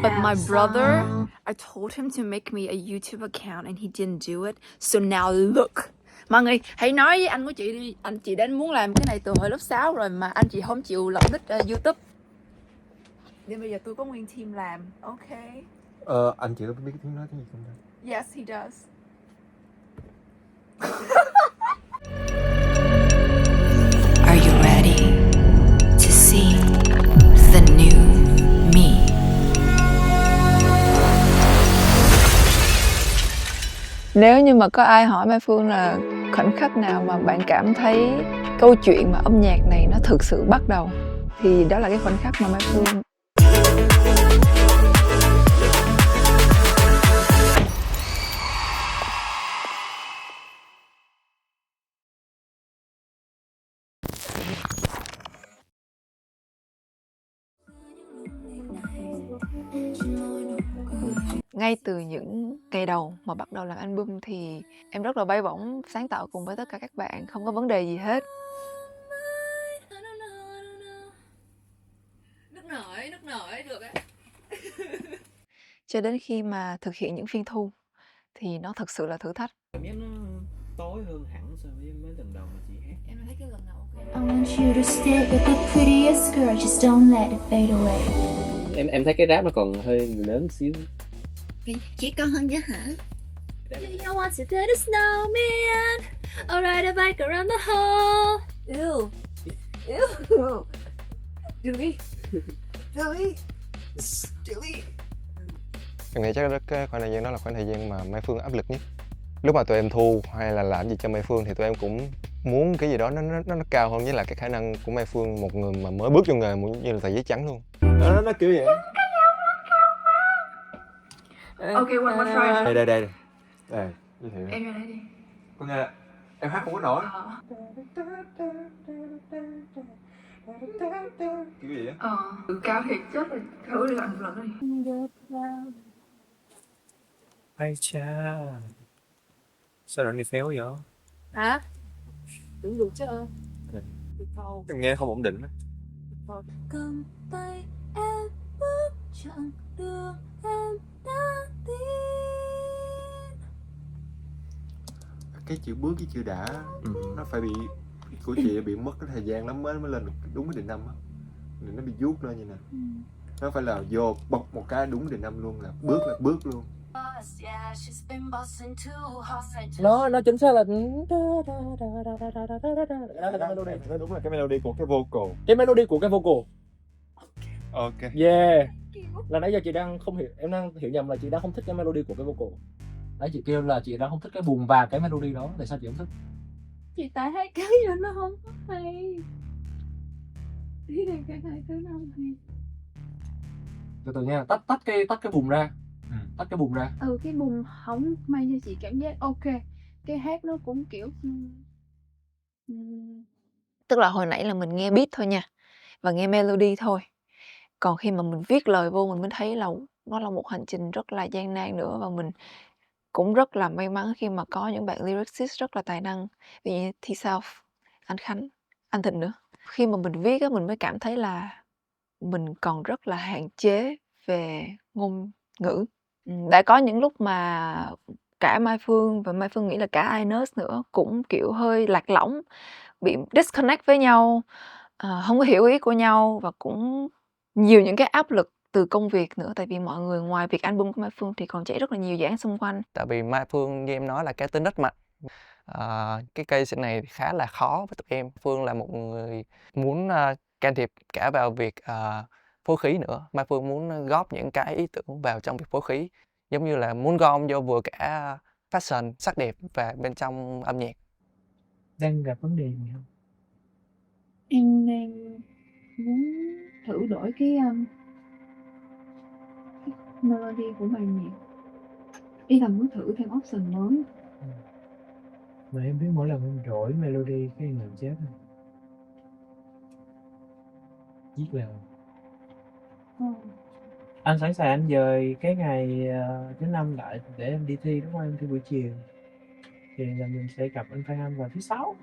But my brother, I told him to make me a YouTube account and he didn't do it. So now look. Mọi người hãy nói với anh của chị đi. Anh chị đã muốn làm cái này từ hồi lớp 6 rồi mà anh chị không chịu lập nick YouTube. Nên bây giờ tôi có nguyên team làm. Ok. Anh chị có biết tiếng nói tiếng gì không? Yes, he does. Are you ready to see the new me? Nếu như mà có ai hỏi Mai Phương là khoảnh khắc nào mà bạn cảm thấy câu chuyện mà âm nhạc này nó thực sự bắt đầu, thì đó là cái khoảnh khắc mà Mai Phương ngay từ những ngày đầu mà bắt đầu làm album thì em rất là bay bổng sáng tạo cùng với tất cả các bạn, không có vấn đề gì hết. Nước nổi được á. Cho đến khi mà thực hiện những phiên thu thì nó thật sự là thử thách. Cảm giác nó tối hơn hẳn so với mấy lần đầu mà chị hát. Em thấy cái lần nào ok? I want you to stay with the prettiest girl, just don't let it fade away. Em thấy cái rap nó còn hơi lớn xíu. Chỉ có hơn chứ hả? I want to build a snowman, or ride a bike around the hall. Ew. Delete. Em nghĩ chắc cái khoảng thời gian đó là khoảng thời gian mà Mai Phương áp lực nhất. Lúc mà tụi em thu hay là làm gì cho Mai Phương thì tụi em cũng muốn cái gì đó nó cao hơn, với là cái khả năng của Mai Phương, một người mà mới bước vô nghề muốn như là tờ giấy trắng luôn. Nó kiểu vậy. Okay, one more try. Đây. Đây, giới thiệu. Em vô đây đi. Con nghe em hát không có nổi. Kiểu gì á? Cao thiệt chết rồi. Thử đi làm một lần đi. Ai cha, sao đoạn này phéo vậy? Hả? Tưởng được chứ. Em nghe không ổn định á. Cầm tay em bước chặng đường em đã tin. Cái chữ bước với chữ đã nó phải bị của chị bị mất cái thời gian lắm mới lên được đúng cái định âm á, nên nó bị vuốt lên như nè. Nó phải là vô bọc một cái đúng định âm luôn, là bước luôn. Nó chính xác là Đúng là cái melody của cái vocal. cái melody của cái vocal. Ok. Yeah. Là nãy giờ chị đang không hiểu, em đang hiểu nhầm là chị đang không thích cái melody của cái vocal. Nãy chị kêu là chị đang không thích cái buồn và cái melody đó, tại sao chị không thích? Chị tại hai cái giờ nó không có hay. Ý là cái hai thứ nó không hay. Từ từ nha, tách cái bùm ra. Tách cái bùm ra. Cái bùng không may cho chị cảm giác ok. Cái hát nó cũng kiểu Tức là hồi nãy là mình nghe beat thôi nha, và nghe melody thôi. Còn khi mà mình viết lời vô mình mới thấy là nó là một hành trình rất là gian nan nữa, và mình cũng rất là may mắn khi mà có những bạn lyricist rất là tài năng, ví dụ như Thi Self, anh Khánh, anh Thịnh nữa. Khi mà mình viết á, mình mới cảm thấy là mình còn rất là hạn chế về ngôn ngữ. Đã có những lúc mà cả Mai Phương và Mai Phương nghĩ là cả Ines nữa cũng kiểu hơi lạc lõng, bị disconnect với nhau, không có hiểu ý của nhau, và cũng nhiều những cái áp lực từ công việc nữa, tại vì mọi người ngoài việc album của Mai Phương thì còn chạy rất là nhiều dự án xung quanh. Tại vì Mai Phương như em nói là cá tính rất mạnh. Cái case này khá là khó với tụi em. Phương là một người muốn can thiệp cả vào việc phối khí nữa. Mai Phương muốn góp những cái ý tưởng vào trong việc phối khí, giống như là muốn gom vô vừa cả fashion, sắc đẹp và bên trong âm nhạc. Đang gặp vấn đề gì không? em đang muốn thử đổi cái melody của bài nhạc. Ý là muốn thử thêm option mới. Mà em biết mỗi lần em đổi melody cái người chết rồi. Giết lời. Anh sẵn sàng anh dời cái ngày thứ năm lại để em đi thi, đúng không? Em thi buổi chiều thì là mình sẽ gặp anh Phan Anh vào thứ sáu.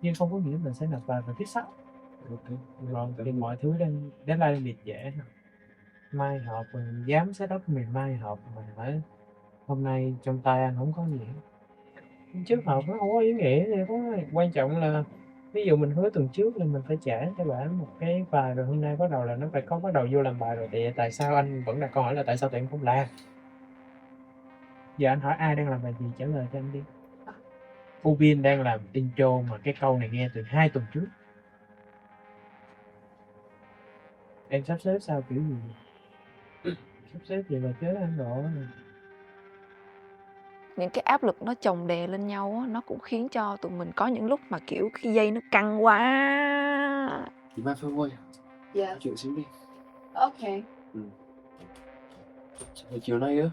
Nhưng không có nghĩa mình sẽ nộp bài vào thứ sáu. Rồi thì mọi thứ đang deadline đang liệt dễ. mai họp rồi dám set up mình mai họp mà phải hôm nay trong tay anh không có gì hết. Trước họp nó không có ý nghĩa gì hết. Quan trọng là ví dụ mình hứa tuần trước là mình phải trả cho bạn một cái bài, rồi hôm nay bắt đầu là nó phải có bắt đầu vô làm bài rồi, thì tại sao anh vẫn đặt câu hỏi là tại sao tụi em không làm? Giờ anh hỏi ai đang làm bài gì, trả lời cho anh đi. Ubin đang làm intro mà cái câu này nghe từ 2 tuần trước. Em sắp xếp sao kiểu gì? Sắp xếp vậy là chết anh rồi. Những cái áp lực nó chồng đè lên nhau á, nó cũng khiến cho tụi mình có những lúc mà kiểu cái dây nó căng quá. Chị Mai Phương ơi, Dạ, nói chuyện xíu đi. ok. Hồi chiều nay á,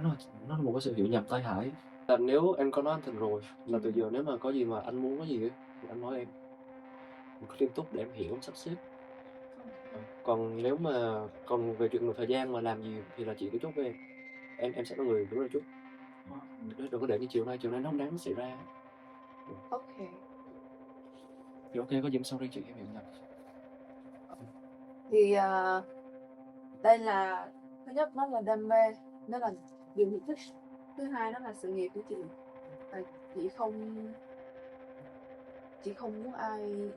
nó là một cái sự hiểu nhầm tai hại. Là nếu em có nói anh Thành rồi, là từ giờ nếu mà có gì mà anh muốn có gì á, thì anh nói em. Mình cứ nghiêm túc để em hiểu, em sắp xếp. Còn nếu mà còn về chuyện thời gian mà làm gì thì là chị cứ chốt với em. Em sẽ là người đúng rồi chút. Đừng có để như chiều nay nó không đáng nó xảy ra. Ok. Thì ok, có gì sau đây chị em hiểu nhầm. Thì đây là thứ nhất nó là đam mê, nó là điều mình thích. Thứ hai nó là sự nghiệp của chị. Và chị không muốn ai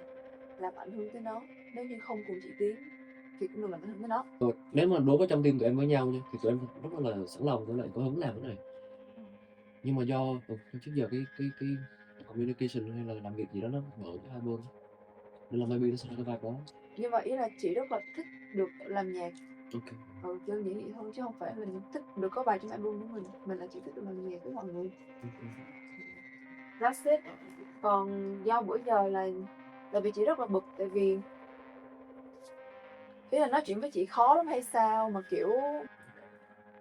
làm ảnh hưởng tới nó. Nếu như không cùng chị tiến thì cũng đừng làm ảnh hưởng tới nó. Nếu mà đối với trong team tụi em với nhau nha, thì tụi em rất là sẵn lòng với lại có hứng làm cái này. Nhưng mà do trước giờ cái communication hay là làm việc gì đó nó mở giữa hai bên, nên là maybe nó sẽ ra cái vibe đó. Nhưng mà ý là chị rất là thích được làm nhạc. Ok. Đơn giản vậy thôi, chứ không phải mình thích được có bài trong album của mình là chỉ thích được làm nhạc với mọi người. That's it. Còn do bữa giờ là tại vì chị rất là bực, tại vì ý là nói chuyện với chị khó lắm hay sao mà kiểu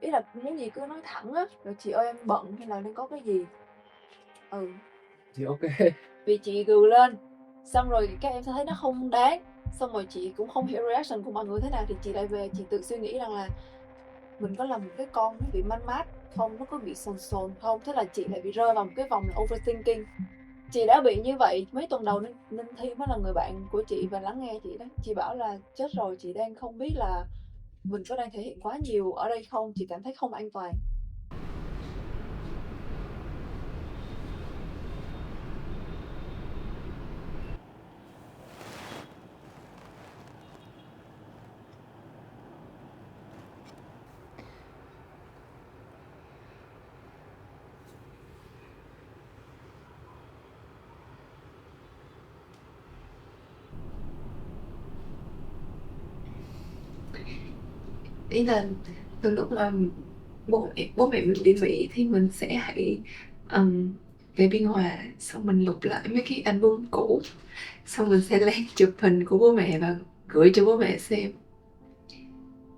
ý là muốn gì cứ nói thẳng á, rồi chị ơi em bận hay là đang có cái gì. Thì ok. Vì chị gừ lên xong rồi các em sẽ thấy nó không đáng, xong rồi chị cũng không hiểu reaction của mọi người thế nào, thì chị lại về chị tự suy nghĩ rằng là mình có là một cái con nó bị man mát không, nó có bị sồn không. Thế là chị lại bị rơi vào một cái vòng là overthinking. Chị đã bị như vậy mấy tuần đầu nên Thi mới là người bạn của chị và lắng nghe chị đó. Chị bảo là chết rồi, chị đang không biết là mình có đang thể hiện quá nhiều ở đây không, chị cảm thấy không an toàn. Ý là từ lúc mà bố mẹ mình đi Mỹ thì mình sẽ hãy về Biên Hòa, xong mình lục lại mấy cái album cũ, xong mình sẽ lên chụp hình của bố mẹ và gửi cho bố mẹ xem.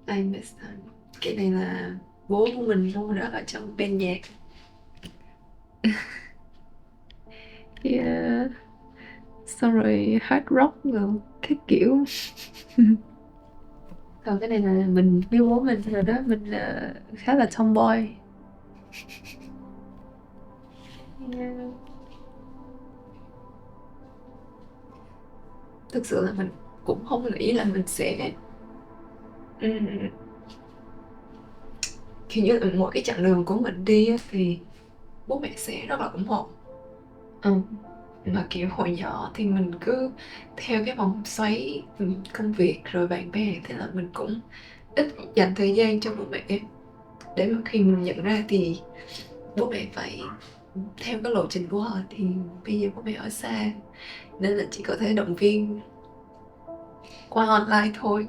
I miss them. Cái này là bố của mình luôn, đó ở trong band nhạc. Yeah. Xong rồi hard rock rồi cái kiểu. Còn cái này là mình yêu bố mình rồi đó, mình khá là tomboy. Yeah. Thực sự là mình cũng không nghĩ là mình sẽ kiểu như là mỗi cái chặng đường của mình đi á, thì bố mẹ sẽ rất là ủng hộ. Mà kiểu hồi nhỏ thì mình cứ theo cái vòng xoáy công việc rồi bạn bè, thế là mình cũng ít dành thời gian cho bố mẹ. Để mà khi mình nhận ra thì bố mẹ phải theo cái lộ trình của họ, thì bây giờ bố mẹ ở xa nên là chỉ có thể động viên qua online thôi.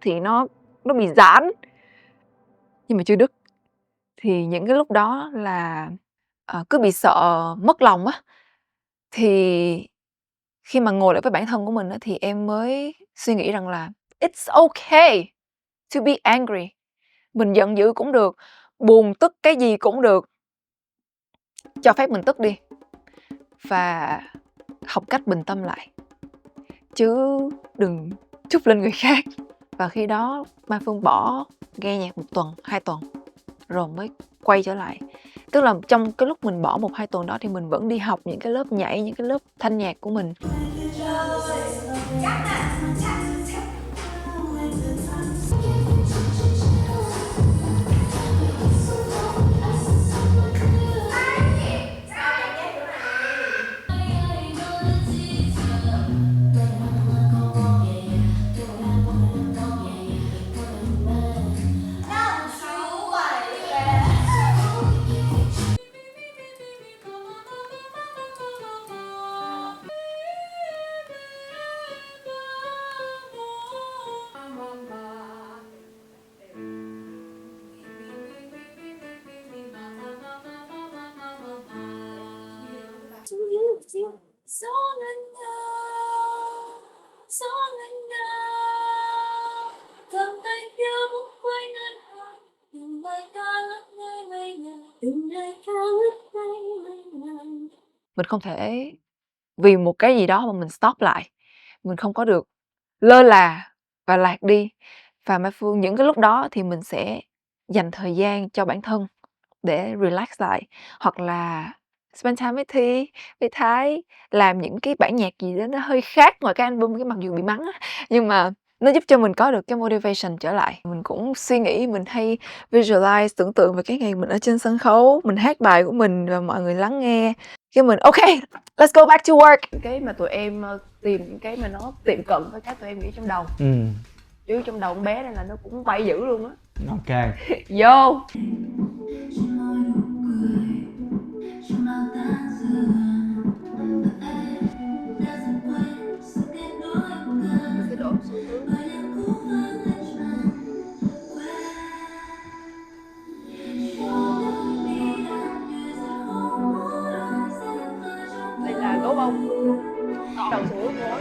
Thì nó bị giãn nhưng mà chưa đứt. Thì những cái lúc đó là cứ bị sợ mất lòng á, thì khi mà ngồi lại với bản thân của mình á, thì em mới suy nghĩ rằng là it's okay to be angry. Mình giận dữ cũng được, buồn tức cái gì cũng được, cho phép mình tức đi và học cách bình tâm lại, chứ đừng trút lên người khác. Và khi đó Mai Phương bỏ nghe nhạc 1 tuần, 2 tuần rồi mới quay trở lại. Tức là trong cái lúc mình bỏ 1-2 tuần đó thì mình vẫn đi học những cái lớp nhảy, những cái lớp thanh nhạc của mình. Mình không thể vì một cái gì đó mà mình stop lại, mình không có được lơ là và lạc đi. Và Mai Phương những cái lúc đó thì mình sẽ dành thời gian cho bản thân để relax lại, hoặc là spend time với Thi, với Thái, làm những cái bản nhạc gì đó nó hơi khác ngoài cái album, cái mặc dù bị mắng á, nhưng mà nó giúp cho mình có được cái motivation trở lại. Mình cũng suy nghĩ, mình hay visualize, tưởng tượng về cái ngày mình ở trên sân khấu, mình hát bài của mình và mọi người lắng nghe. Cái mình OK, let's go back to work. Cái mà tụi em tìm những cái mà nó tiệm cận với cái tụi em nghĩ trong đầu. Chứ trong đầu con bé này là nó cũng bay dữ luôn á. Ok. Vô. Đây là gấu bông đầu xuống thôi.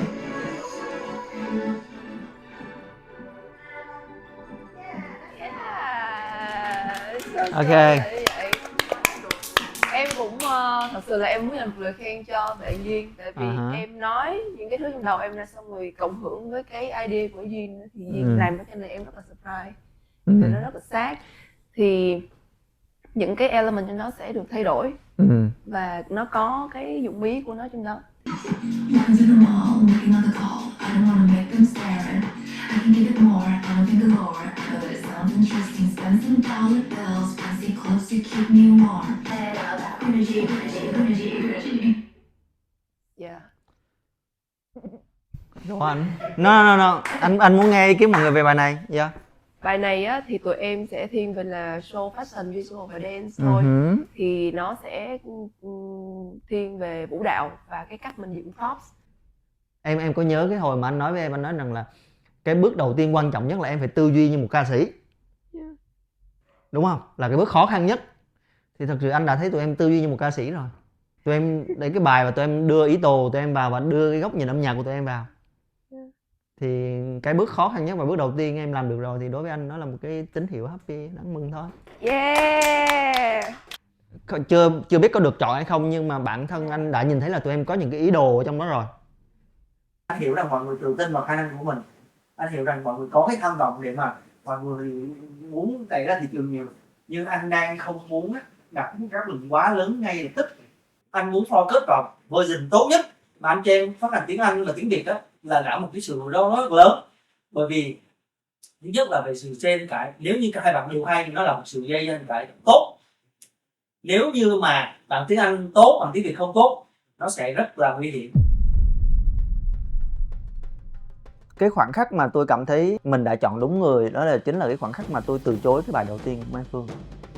Ok. Em cũng thật sự là em muốn dành một lời khen cho bạn Duyên, tại vì em nói những cái thứ trong đầu em ra xong rồi cộng hưởng với cái idea của Duyên thì Duyên làm cho nên em rất là surprise, và nó rất là sát. Thì những cái element trong đó sẽ được thay đổi và nó có cái dụng ý của nó trong đó. Yeah. Đúng anh. No. Anh muốn nghe ý kiến mọi người về bài này. Yeah. Bài này á, thì tụi em sẽ thiên về là show fashion, visual và dance thôi. Thì nó sẽ thiên về vũ đạo và cái cách mình dựng props. Em có nhớ cái hồi mà anh nói với em, anh nói rằng là cái bước đầu tiên quan trọng nhất là em phải tư duy như một ca sĩ. Đúng không? Là cái bước khó khăn nhất. Thì thật sự anh đã thấy tụi em tư duy như một ca sĩ rồi. Tụi em để cái bài và tụi em đưa ý đồ tụi em vào và đưa cái góc nhìn âm nhạc của tụi em vào. Thì cái bước khó khăn nhất và bước đầu tiên em làm được rồi thì đối với anh nó là một cái tín hiệu happy, đáng mừng thôi. Yeah. Chưa biết có được chọn hay không, nhưng mà bản thân anh đã nhìn thấy là tụi em có những cái ý đồ ở trong đó rồi. Anh hiểu rằng mọi người tự tin vào khả năng của mình. Anh hiểu rằng mọi người có cái tham vọng để mà mọi người muốn đẩy ra thị trường nhiều. Nhưng anh đang không muốn đặt một áp lực quá lớn ngay lập tức. Anh muốn focus vào version tốt nhất mà anh cho em phát hành tiếng Anh là tiếng Việt đó, là đã một cái sự đó rất lớn. Bởi vì thứ nhất là về sự trên cái, nếu như hai bạn đều hay thì nó là một sự dây lên cái tốt. Nếu như mà bạn tiếng Anh tốt, bạn tiếng Việt không tốt, nó sẽ rất là nguy hiểm. Cái khoảnh khắc mà tôi cảm thấy mình đã chọn đúng người đó là chính là cái khoảnh khắc mà tôi từ chối cái bài đầu tiên của Mai Phương.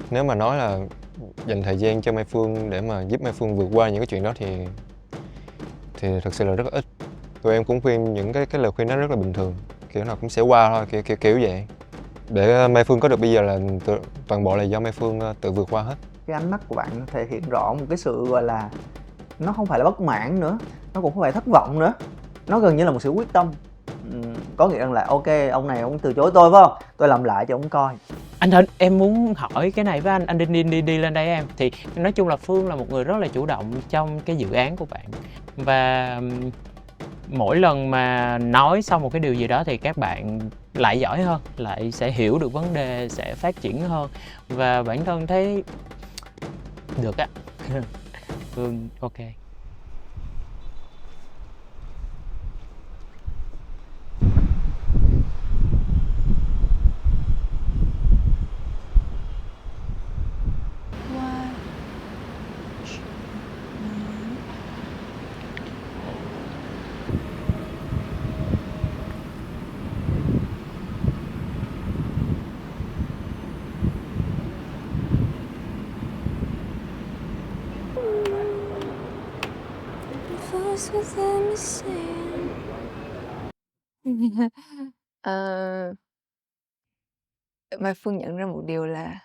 Nếu mà nói là dành thời gian cho Mai Phương để mà giúp Mai Phương vượt qua những cái chuyện đó thì thật sự là rất là ít. Tụi em cũng khuyên những cái lời khuyên đó rất là bình thường, kiểu nào cũng sẽ qua thôi, kiểu vậy. Để Mai Phương có được bây giờ là toàn bộ là do Mai Phương tự vượt qua hết. Cái ánh mắt của bạn thể hiện rõ một cái sự gọi là nó không phải là bất mãn nữa, nó cũng không phải thất vọng nữa, nó gần như là một sự quyết tâm. Có nghĩa rằng là ok, ông này ông từ chối tôi phải không? Tôi làm lại cho ông coi. Anh Thịnh, em muốn hỏi cái này với anh đi lên đây em. Thì nói chung là Phương là một người rất là chủ động trong cái dự án của bạn. Và mỗi lần mà nói xong một cái điều gì đó thì các bạn lại giỏi hơn, lại sẽ hiểu được vấn đề, sẽ phát triển hơn. Và bản thân thấy được á. Phương ok. This was in the sand. Ờ, Mai Phương nhận ra một điều là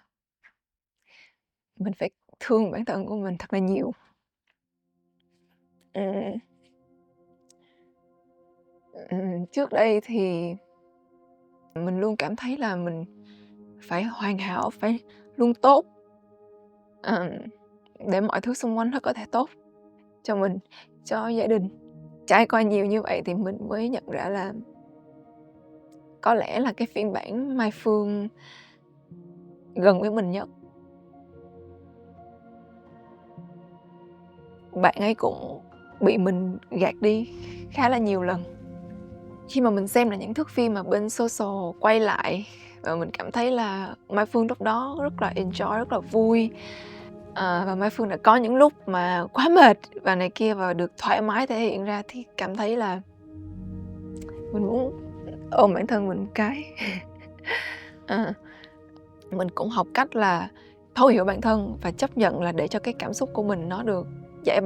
mình phải thương bản thân của mình thật là nhiều. Ừm, Trước đây thì mình luôn cảm thấy là mình phải hoàn hảo, phải luôn tốt, để mọi thứ xung quanh nó có thể tốt cho mình, cho gia đình. Trải qua nhiều như vậy thì mình mới nhận ra là có lẽ là cái phiên bản Mai Phương gần với mình nhất. Bạn ấy cũng bị mình gạt đi khá là nhiều lần. Khi mà mình xem là những thước phim mà bên social quay lại, và mình cảm thấy là Mai Phương lúc đó rất là enjoy, rất là vui. Và Mai Phương đã có những lúc mà quá mệt và này kia và được thoải mái thể hiện ra thì cảm thấy là mình muốn ôm bản thân mình một cái. Mình cũng học cách là thấu hiểu bản thân và chấp nhận là để cho cái cảm xúc của mình nó được giải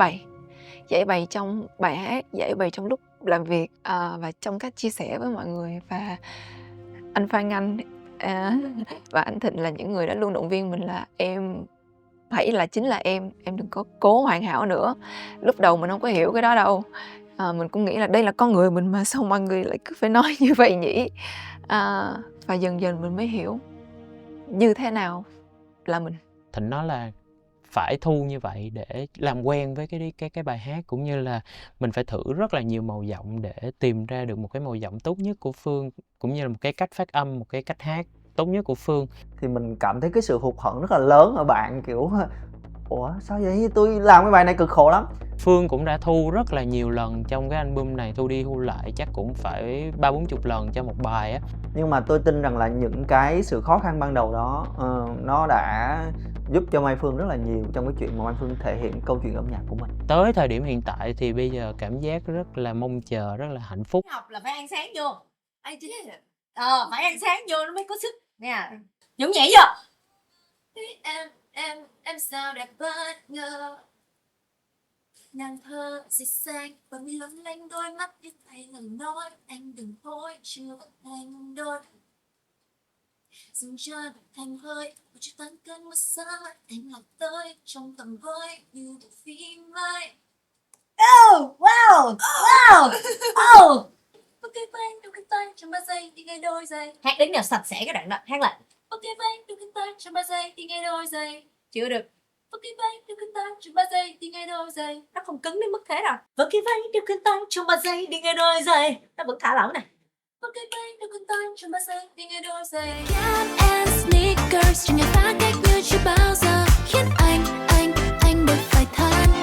bày trong bài hát, giải bày trong lúc làm việc, và trong cách chia sẻ với mọi người. Và anh Phan Anh và anh Thịnh là những người đã luôn động viên mình là em hãy là chính là em đừng có cố hoàn hảo nữa. Lúc đầu mình không có hiểu cái đó đâu, mình cũng nghĩ là đây là con người mình mà sao mọi người lại cứ phải nói như vậy nhỉ. Và dần dần mình mới hiểu như thế nào là mình. Thịnh nói là phải thu như vậy để làm quen với cái bài hát, cũng như là mình phải thử rất là nhiều màu giọng để tìm ra được một cái màu giọng tốt nhất của Phương, cũng như là một cái cách phát âm, một cái cách hát tốt nhất của Phương. Thì mình cảm thấy cái sự hụt hẫng rất là lớn ở bạn, kiểu ủa sao vậy, tôi làm cái bài này cực khổ lắm. Phương cũng đã thu rất là nhiều lần trong cái album này, thu đi thu lại chắc cũng phải 30-40 lần cho một bài á. Nhưng mà tôi tin rằng là những cái sự khó khăn ban đầu đó nó đã giúp cho Mai Phương rất là nhiều trong cái chuyện mà Mai Phương thể hiện câu chuyện âm nhạc của mình. Tới thời điểm hiện tại thì bây giờ cảm giác rất là mong chờ, rất là hạnh phúc. Học là phải ăn sáng vô. Ai chứ? Phải ăn sáng vô nó mới có sức nha. Nhún nhảy vô. Em sao đẹp bất ngờ. Nàng thơ xịt xanh và mi lấm lanh đôi mắt biết thay ngừng nói. Anh đừng hối chưa thành đôi. Dừng chân thành hơi một chiếc tan cơn mưa xa. Anh lạc tới trong tầm với như bộ phim ấy. Oh, wow, wow, oh. Ok bang đôi cánh tay trong 3 giây đi ngay đôi giây. Hát đến nào sạch sẽ cái đoạn đó, hát lại. Ok bang đôi cánh tay trong 3 giây đi ngay đôi giây. Chưa được. Ok bang đôi cánh tay trong 3 giây đi ngay đôi giây. Nó không cứng đến mức thế đâu. Ok bang đôi cánh tay trong 3 giây đi ngay đôi giây. Nó vẫn thả lỏng này. Ok bang đôi cánh tay trong 3 giây đi ngay đôi giây. Cap and sneakers trên người phá cách như chưa bao giờ khiến anh đều phải than.